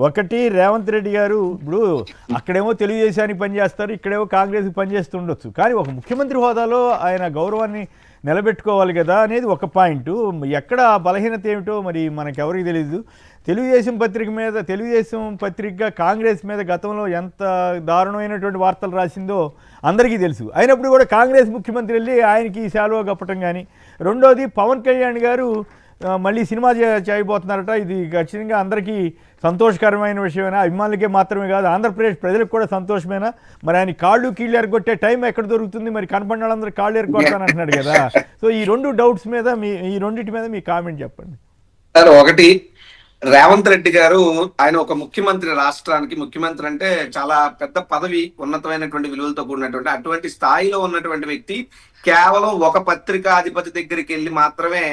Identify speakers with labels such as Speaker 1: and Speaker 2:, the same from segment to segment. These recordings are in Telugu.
Speaker 1: ఒకటి రేవంత్ రెడ్డి గారు ఇప్పుడు అక్కడేమో తెలుగుదేశానికి పనిచేస్తారు, ఇక్కడేమో కాంగ్రెస్కి పనిచేస్తుండొచ్చు. కానీ ఒక ముఖ్యమంత్రి హోదాలో ఆయన గౌరవాన్ని నిలబెట్టుకోవాలి కదా అనేది ఒక పాయింట్. ఎక్కడ బలహీనత ఏమిటో మరి మనకెవరికి తెలియదు. తెలుగుదేశం పత్రికగా కాంగ్రెస్ మీద గతంలో ఎంత దారుణమైనటువంటి వార్తలు రాసిందో అందరికీ తెలుసు. అయినప్పుడు కూడా కాంగ్రెస్ ముఖ్యమంత్రి వెళ్ళి ఆయనకి శాలువా కప్పటం కానీ. రెండోది పవన్ కళ్యాణ్ గారు మళ్ళీ సినిమా చేయబోతున్నారట. ఇది ఖచ్చితంగా అందరికీ సంతోషకరమైన విషయమేనా? అభిమానులకే మాత్రమే కాదు, ఆంధ్రప్రదేశ్ ప్రజలకు కూడా సంతోషమేనా? మరి ఆయన కాళ్ళు కీళ్ళు ఎరగొట్టే టైం ఎక్కడ దొరుకుతుంది? మరి కనపడిన వాళ్ళందరూ కాళ్ళు ఎరగొడతాను అంటున్నాడు కదా. సో ఈ రెండు డౌట్స్ మీద ఈ రెండింటి మీద మీ కామెంట్ చెప్పండి
Speaker 2: సార్. ఒకటి, రేవంత్ రెడ్డి గారు ఆయన ఒక ముఖ్యమంత్రి, రాష్ట్రానికి ముఖ్యమంత్రి అంటే చాలా పెద్ద పదవి, ఉన్నతమైనటువంటి విలువలతో కూడినటువంటి అటువంటి స్థాయిలో ఉన్నటువంటి వ్యక్తి కేవలం ఒక పత్రికాధిపతి దగ్గరికి వెళ్ళి మాత్రమే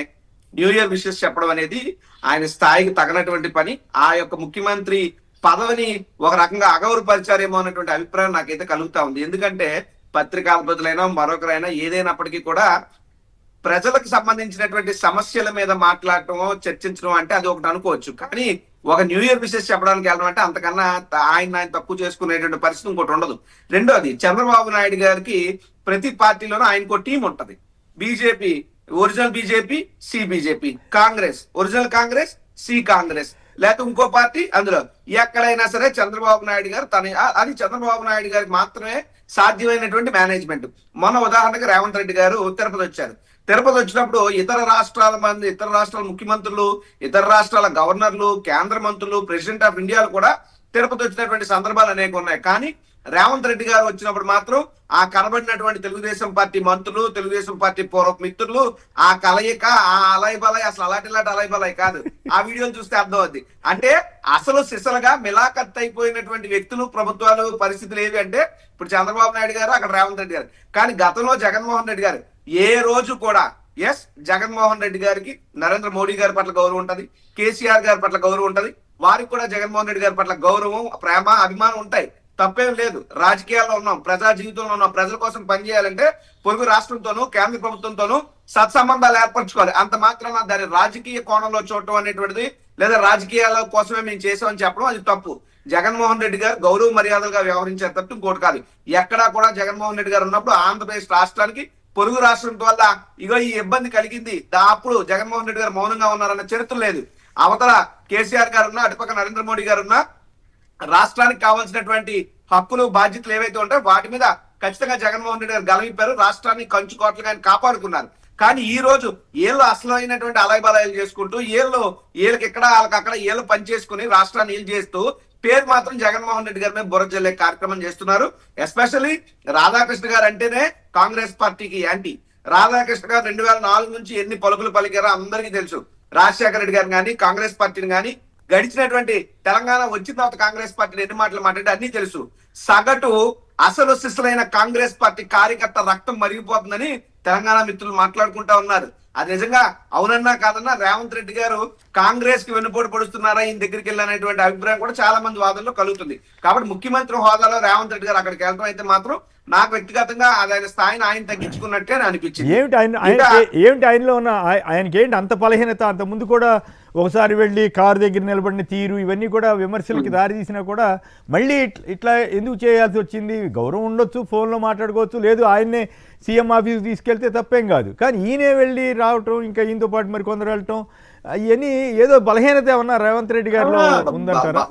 Speaker 2: న్యూ ఇయర్ విషెస్ చెప్పడం అనేది ఆయన స్థాయికి తగినటువంటి పని. ఆ యొక్క ముఖ్యమంత్రి పదవిని ఒక రకంగా అగౌరవపరిచారేమో అన్నటువంటి అభిప్రాయం నాకైతే కలుగుతా ఉంది. ఎందుకంటే పత్రికాధిపతులైనా మరొకరైనా ఏదైనప్పటికీ కూడా ప్రజలకు సంబంధించినటువంటి సమస్యల మీద మాట్లాడటమో చర్చించడం అంటే అది ఒకటి అనుకోవచ్చు. కానీ ఒక న్యూ ఇయర్ విషెస్ చెప్పడానికి వెళ్ళడం అంటే అంతకన్నా ఆయన తక్కువ చేసుకునేటువంటి పరిస్థితి ఇంకోటి ఉండదు. రెండోది, చంద్రబాబు నాయుడు గారికి ప్రతి పార్టీలోనూ ఆయనకో టీం ఉంటది. BJP original BJP, C BJP, Congress original Congress, C Congress, లేకపోతే ఇంకో పార్టీ. అందులో ఎక్కడైనా సరే చంద్రబాబు నాయుడు గారు అది చంద్రబాబు నాయుడు గారికి మాత్రమే సాధ్యమైనటువంటి మేనేజ్మెంట్. మొన్న ఉదాహరణకు రేవంత్ రెడ్డి గారు తిరుపతి వచ్చారు. తిరుపతి వచ్చినప్పుడు ఇతర రాష్ట్రాల ముఖ్యమంత్రులు, ఇతర రాష్ట్రాల గవర్నర్లు, కేంద్ర మంత్రులు, ప్రెసిడెంట్ ఆఫ్ ఇండియాలు కూడా తిరుపతి వచ్చినటువంటి సందర్భాలు అనేక ఉన్నాయి. కానీ రేవంత్ రెడ్డి గారు వచ్చినప్పుడు మాత్రం ఆ కనబడినటువంటి తెలుగుదేశం పార్టీ మంత్రులు, తెలుగుదేశం పార్టీ పూర్వపు మిత్రులు, ఆ కలయిక, ఆ అలైబలై, అసలు అలాంటి అలైబలై కాదు. ఆ వీడియోలు చూస్తే అర్థం అవుద్ది. అంటే అసలు సిసలుగా మిలాఖత్ అయిపోయినటువంటి వ్యక్తులు, ప్రభుత్వాలు, పరిస్థితులు ఏవి అంటే ఇప్పుడు చంద్రబాబు నాయుడు గారు, అక్కడ రేవంత్ రెడ్డి గారు. కానీ గతంలో జగన్మోహన్ రెడ్డి గారు ఏ రోజు కూడా జగన్మోహన్ రెడ్డి గారికి నరేంద్ర మోడీ గారి పట్ల గౌరవం ఉంటది, కేసీఆర్ గారి పట్ల గౌరవం ఉంటది. వారికి కూడా జగన్మోహన్ రెడ్డి గారి పట్ల గౌరవం, ప్రేమ, అభిమానం ఉంటాయి. తప్పేం లేదు. రాజకీయాల్లో ఉన్నాం, ప్రజా జీవితంలో ఉన్నాం. ప్రజల కోసం పనిచేయాలంటే పొరుగు రాష్ట్రంతోనూ కేంద్ర ప్రభుత్వంతోనూ సత్సంబంధాలు ఏర్పరచుకోవాలి. అంత మాత్రాన దాని రాజకీయ కోణంలో చూడటం అనేటువంటిది, లేదా రాజకీయాల కోసమే మేము చేసామని చెప్పడం అది తప్పు. జగన్మోహన్ రెడ్డి గారు గౌరవ మర్యాదలుగా వ్యవహరించారు తప్ప ఇంకోటి కాదు. ఎక్కడా కూడా జగన్మోహన్ రెడ్డి గారు ఉన్నప్పుడు ఆంధ్రప్రదేశ్ రాష్ట్రానికి పొరుగు రాష్ట్రం వల్ల ఇగో ఈ ఇబ్బంది కలిగింది, అప్పుడు జగన్మోహన్ రెడ్డి గారు మౌనంగా ఉన్నారన్న చరిత్ర లేదు. అవతల కేసీఆర్ గారు ఉన్నా, అటుపక్క నరేంద్ర మోడీ గారు ఉన్నా, రాష్ట్రానికి కావాల్సినటువంటి హక్కులు, బాధ్యతలు ఏవైతే ఉంటాయో వాటి మీద ఖచ్చితంగా జగన్మోహన్ రెడ్డి గారు గలవిప్పారు. రాష్ట్రాన్ని కంచుకోట్లుగా ఆయన కాపాడుకున్నారు. కానీ ఈ రోజు ఏళ్ళు అసలైనటువంటి అలైబలాయిలు చేసుకుంటూ, ఏళ్ళకి ఇక్కడ వాళ్ళకి అక్కడ ఏళ్ళు పనిచేసుకుని రాష్ట్రాన్ని ఏళ్ళు చేస్తూ పేరు మాత్రం జగన్మోహన్ రెడ్డి గారి మీద బుర్ర జల్లే కార్యక్రమం చేస్తున్నారు. ఎస్పెషల్లీ రాధాకృష్ణ గారు అంటేనే కాంగ్రెస్ పార్టీకి యాంటీ. రాధాకృష్ణ గారు 2004 నుంచి ఎన్ని పలుకులు పలికారో అందరికీ తెలుసు. రాజశేఖర రెడ్డి గారిని కానీ, కాంగ్రెస్ పార్టీని కానీ, గడిచినటువంటి తెలంగాణ వచ్చిన తర్వాత కాంగ్రెస్ పార్టీని ఎన్ని మాటలు మాట్లాడి అన్ని తెలుసు. సగటు అసలు సిసలైన కాంగ్రెస్ పార్టీ కార్యకర్త రక్తం మరిగిపోతుందని తెలంగాణ మిత్రులు మాట్లాడుకుంటా ఉన్నారు. అది నిజంగా అవునన్నా కాదన్నా రేవంత్ రెడ్డి గారు కాంగ్రెస్ కి వెన్నుపోటు పడుతున్నారా ఈయన దగ్గరికి వెళ్ళనేటువంటి అభిప్రాయం కూడా చాలా మంది వాదనలో కలుగుతుంది. కాబట్టి ముఖ్యమంత్రి హోదాలో రేవంత్ రెడ్డి గారు అక్కడికి వెళ్ళడం అయితే మాత్రం నాకు వ్యక్తిగతంగా ఆయన స్థాయిని ఆయన తగ్గించుకున్నట్టే అనిపించింది.
Speaker 1: ఏమిటి ఆయనలో ఉన్న ఆయనకి ఏంటి అంత బలహీనత? అంత ముందు కూడా ఒకసారి వెళ్ళి కారు దగ్గర నిలబడిన తీరు ఇవన్నీ కూడా విమర్శలకి దారి తీసినా కూడా మళ్ళీ ఇట్లా ఎందుకు చేయాల్సి వచ్చింది? గౌరవం ఉండొచ్చు, ఫోన్లో మాట్లాడుకోవచ్చు, లేదు ఆయన్నే సీఎం ఆఫీస్కి తీసుకెళ్తే తప్పేం కాదు. కానీ ఈయనే వెళ్ళి రావటం, ఇంకా ఈయనతో పాటు మరి కొందరు వెళ్ళటం, ఇవన్నీ ఏదో బలహీనత ఏమన్నా రేవంత్ రెడ్డి గారిలో ఉందంటారా?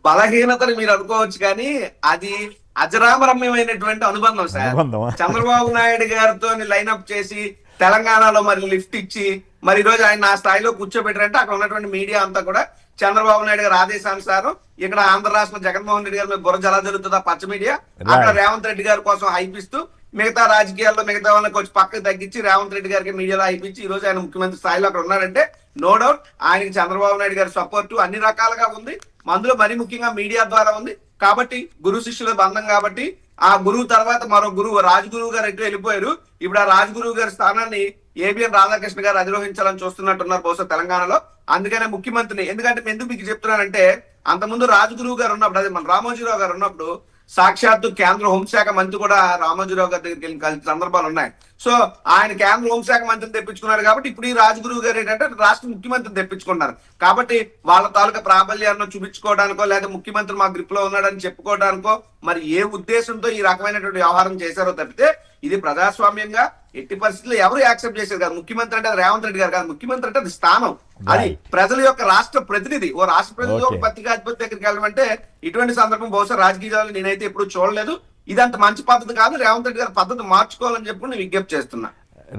Speaker 2: బలహీనతని మీరు అనుకోవచ్చు, కానీ అది అజరామరమ్యమైనటువంటి అనుబంధం సార్. చంద్రబాబు నాయుడు గారితో లైన్అప్ చేసి తెలంగాణలో మరి లిఫ్ట్ ఇచ్చి మరి ఈ రోజు ఆయన ఆ స్థాయిలో కూర్చోబెట్టారంటే అక్కడ ఉన్నటువంటి మీడియా అంతా కూడా చంద్రబాబు నాయుడు గారి ఆదేశానుసారం ఇక్కడ ఆంధ్ర రాష్ట్రం జగన్మోహన్ రెడ్డి గారి మీద బుర్ర జలా జరుగుతుందా పచ్చ మీడియా, అక్కడ రేవంత్ రెడ్డి గారి కోసం హైపిస్తూ మిగతా రాజకీయాల్లో మిగతా వాళ్ళని కొంచెం పక్కకు తగ్గించి రేవంత్ రెడ్డి గారికి మీడియాలో హైపించి ఈ రోజు ఆయన ముఖ్యమంత్రి స్థాయిలో అక్కడ ఉన్నారంటే నో డౌట్ ఆయనకి చంద్రబాబు నాయుడు గారి సపోర్టు అన్ని రకాలుగా ఉంది. అందులో మరీ ముఖ్యంగా మీడియా ద్వారా ఉంది. కాబట్టి గురు శిష్యుల బంధం. కాబట్టి ఆ గురువు తర్వాత మరో గురువు రాజగురువు గారు ఎటు వెళ్ళిపోయారు. ఇప్పుడు ఆ రాజగురువు గారి స్థానాన్ని ఏబిఎన్ రాధాకృష్ణ గారు అధిరోహించాలని చూస్తున్నట్టున్నారు బహుశా తెలంగాణలో. అందుకనే ముఖ్యమంత్రిని, ఎందుకంటే ఎందుకు మీకు చెప్తున్నానంటే అంతకుముందు రాజగురువు గారు ఉన్నప్పుడు, అదే మన రామోజీరావు గారు ఉన్నప్పుడు సాక్షాత్తు కేంద్ర హోంశాఖ మంత్రి కూడా రామోజీరావు గారి దగ్గరికి వెళ్ళిన కలిసిన సందర్భాలు ఉన్నాయి. సో ఆయన కేంద్ర హోంశాఖ మంత్రిని తెప్పించుకున్నారు కాబట్టి ఇప్పుడు ఈ రాజగురువు గారు ఏంటంటే రాష్ట్ర ముఖ్యమంత్రిని తెప్పించుకున్నారు కాబట్టి వాళ్ళ తాలూకా ప్రాబల్యాన్ని చూపించుకోవడానికో లేదా ముఖ్యమంత్రి మా గ్రిప్ లో ఉన్నాడని చెప్పుకోవడానికో మరి ఏ ఉద్దేశంతో ఈ రకమైనటువంటి వ్యవహారం చేశారో తప్పితే ఇది ప్రజాస్వామ్యంగా ఎట్టి పరిస్థితుల్లో ఎవరు యాక్సెప్ట్ చేశారు కాదు. ముఖ్యమంత్రి అంటే అది రేవంత్ రెడ్డి గారు కాదు, ముఖ్యమంత్రి అంటే అది స్థానం, అది ప్రజల యొక్క రాష్ట్ర ప్రతినిధి. ఓ రాష్ట్ర ప్రతినిధి ఒక పత్రికాధిపతి దగ్గరికి వెళ్ళమంటే ఇటువంటి సందర్భం బహుశా రాజకీయాలు నేనైతే ఎప్పుడు చూడలేదు. ఇదంత మంచి పద్ధతి కాదు. రేవంత్ రెడ్డి గారి పద్ధతి మార్చుకోవాలని చెప్పి నేను విజ్ఞప్తి చేస్తున్నా.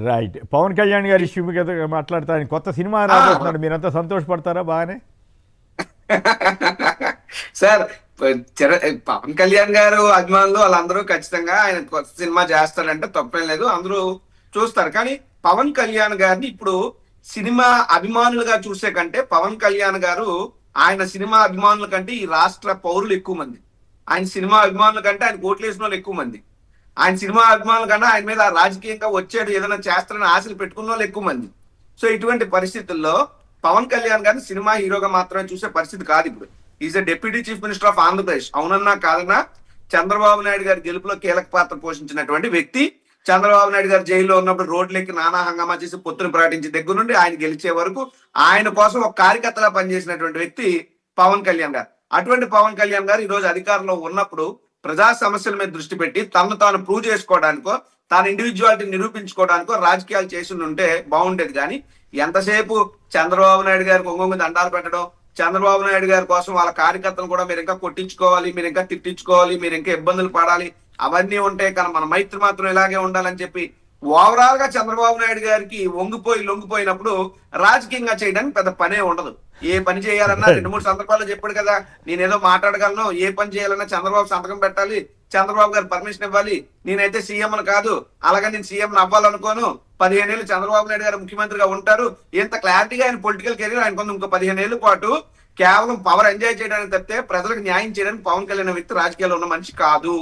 Speaker 1: రైట్. పవన్ కళ్యాణ్ గారి ఇష్యూ మీద మాట్లాడతాను. కొత్త సినిమా రాబోతున్నాడు, మీరంతా సంతోషపడతారా? బాగానే
Speaker 2: సార్ పవన్ కళ్యాణ్ గారు అభిమానులు వాళ్ళందరూ ఖచ్చితంగా ఆయన కొత్త సినిమా చేస్తారంటే తప్పేం లేదు, అందరూ చూస్తారు. కానీ పవన్ కళ్యాణ్ గారిని ఇప్పుడు సినిమా అభిమానులుగా చూసే కంటే పవన్ కళ్యాణ్ గారు ఆయన సినిమా అభిమానుల కంటే ఈ రాష్ట్ర పౌరులు ఎక్కువ మంది, ఆయన సినిమా అభిమానుల కంటే ఆయన ఓట్లు వేసిన వాళ్ళు ఎక్కువ మంది, ఆయన సినిమా అభిమానుల కన్నా ఆయన మీద రాజకీయంగా వచ్చాడు ఏదైనా చేస్తారని ఆశలు పెట్టుకున్న వాళ్ళు ఎక్కువ మంది. సో ఇటువంటి పరిస్థితుల్లో పవన్ కళ్యాణ్ గారిని సినిమా హీరోగా మాత్రమే చూసే పరిస్థితి కాదు. ఇప్పుడు is a deputy chief minister of Andhra Pradesh. అవునన్నా కాదన్నా చంద్రబాబు నాయుడు గారి గెలుపులో కీలక పాత్ర పోషించినటువంటి వ్యక్తి. చంద్రబాబు నాయుడు గారు జైల్లో ఉన్నప్పుడు రోడ్లెక్కి నానా హంగామా చేసి పొత్తును ప్రకటించే దగ్గర నుండి ఆయన గెలిచే వరకు ఆయన కోసం ఒక కార్యకర్తలా పనిచేసినటువంటి వ్యక్తి పవన్ కళ్యాణ్ గారు. అటువంటి పవన్ కళ్యాణ్ గారు ఈ రోజు అధికారంలో ఉన్నప్పుడు ప్రజా సమస్యల మీద దృష్టి పెట్టి తనను తాను ప్రూవ్ చేసుకోవడానికో తాను ఇండివిజువాలిటీ నిరూపించుకోవడానికో రాజకీయాలు చేసి ఉంటే బాగుండేది. కానీ ఎంతసేపు చంద్రబాబు నాయుడు గారికి ఒంగొంగు దండాలు పెట్టడం, చంద్రబాబు నాయుడు గారి కోసం వాళ్ళ కార్యకర్తలు కూడా మీరు ఇంకా కొట్టించుకోవాలి, మీరు ఇంకా తిట్టించుకోవాలి, మీరు ఇంకా ఇబ్బందులు పడాలి, అవన్నీ ఉంటే కానీ మన మైత్రి మాత్రం ఇలాగే ఉండాలని చెప్పి ఓవరాల్ గా చంద్రబాబు నాయుడు గారికి లొంగిపోయినప్పుడు రాజకీయంగా చేయడానికి పెద్ద పనే ఉండదు. ఏ పని చేయాలన్నా 2-3 సందర్భాల్లో చెప్పాడు కదా, నేనేదో మాట్లాడగలను, ఏ పని చేయాలన్నా చంద్రబాబు సంతకం పెట్టాలి, చంద్రబాబు గారు పర్మిషన్ ఇవ్వాలి, నేనైతే సీఎం కాదు, అలాగే నేను సీఎం అవ్వాలనుకోను, 15 ఏళ్ళు చంద్రబాబు నాయుడు గారు ముఖ్యమంత్రిగా ఉంటారు. ఇంత క్లారిటీగా ఆయన పొలిటికల్ కెరీర్ ఆయన కొంత ఇంకో 15 ఏళ్ళ పాటు కేవలం పవర్ ఎంజాయ్ చేయడానికి తప్పితే ప్రజలకు న్యాయం చేయడానికి పవన్ కళ్యాణ్ వ్యక్తి రాజకీయాల్లో ఉన్న మనిషి కాదు.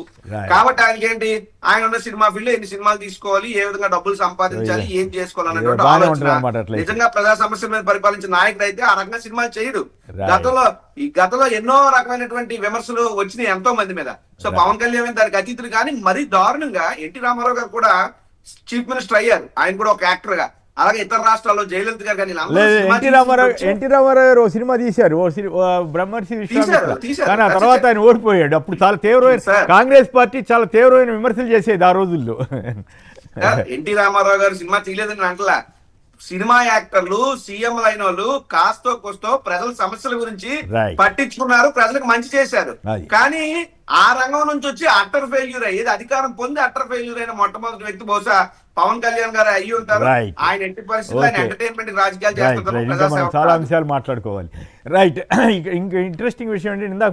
Speaker 2: కాబట్టి ఆయనకి ఏంటి, ఆయన ఉన్న సినిమా ఫీల్డ్ ఎన్ని సినిమాలు తీసుకోవాలి, ఏ విధంగా డబ్బులు సంపాదించాలి, ఏం చేసుకోవాలన్నటువంటి ఆలోచన. నిజంగా ప్రజా సమస్యల మీద పరిపాలించిన నాయకుడు అయితే ఆ రకంగా సినిమాలు చేయడు. గతంలో ఎన్నో రకమైనటువంటి విమర్శలు వచ్చినాయి ఎంతో మంది మీద. సో పవన్ కళ్యాణ్ దానికి అతీతులు. కానీ మరీ దారుణంగా ఎన్టీ రామారావు గారు కూడా చీఫ్ మినిస్టర్ అయ్యారు, ఆయన కూడా ఒక యాక్టర్ గా. అలాగే ఇతర రాష్ట్రాల్లో జయలలిత గారు కానీ
Speaker 1: ఎన్టీ రామారావు గారు సినిమా తీశారు, బ్రహ్మర్షి విశ్వామిత్ర. కానీ ఆ తర్వాత ఆయన ఓడిపోయాడు. అప్పుడు చాలా తీవ్రమైన కాంగ్రెస్ పార్టీ చాలా తీవ్రమైన విమర్శలు చేసేది ఆ రోజుల్లో.
Speaker 2: ఎన్టీ రామారావు గారు సినిమా తీయలేదని అంటలా, సినిమా యాక్టర్లు సీఎంలు అయిన వాళ్ళు కాస్తో కోస్తో ప్రజల సమస్యల గురించి పట్టించుకున్నారు, ప్రజలకు మంచి చేశారు. కానీ ఆ రంగం నుంచి వచ్చి అట్టర్ ఫెయిల్యూర్ అయ్యేది, అధికారం పొంది అట్టర్ ఫెయిల్యూర్ అయిన మొట్టమొదటి వ్యక్తి బహుశా పవన్ కళ్యాణ్ గారు అయ్యి ఉంటారు. ఆయన ఎట్టి పరిస్థితుల్లో ఆయన ఎంటర్టైన్మెంట్ రాజకీయాలు చేస్తారు.
Speaker 1: చాలా అంశాలు మాట్లాడుకోవాలి. రైట్. ఇంకా ఇంట్రెస్టింగ్ విషయం అంటే ఇందాక